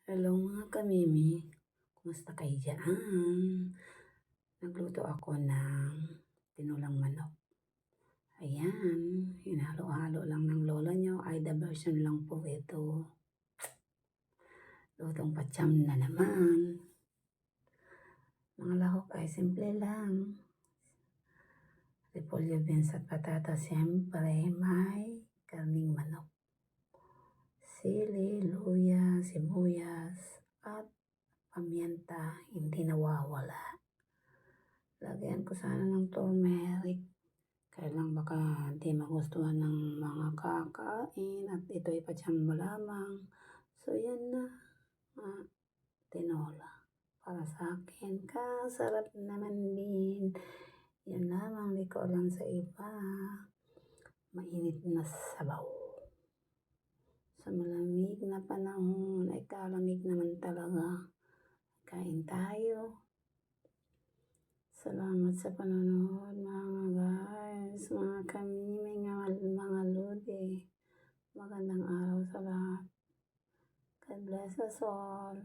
Hello mga kamimi, kumusta kayo dyan? Nagluto ako ng tinulang manok. Ayan, hinalo-halo lang ng lola nyo, ay the version lang po ito. Lutong patyam na naman. Mga lahok ay simple lang. Repolyo beans at patatas, siyempre may karning manok. Sili, luya, sibuyas, at pamyenta, hindi nawawala. Lagyan ko sana ng turmeric. Kaya lang baka hindi magustuhan ng mga kakain at ito'y patyam lamang. So yan na, tinola. Para sa akin, kasarap naman din. Yan lamang, di ko alam sa iba. Mainit na sabaw. Sa malamig na panahon, ay kalamig naman talaga. Kain tayo. Salamat sa panonood mga guys, mga kamimi, mga lodi. Magandang araw sa lahat. God bless us all.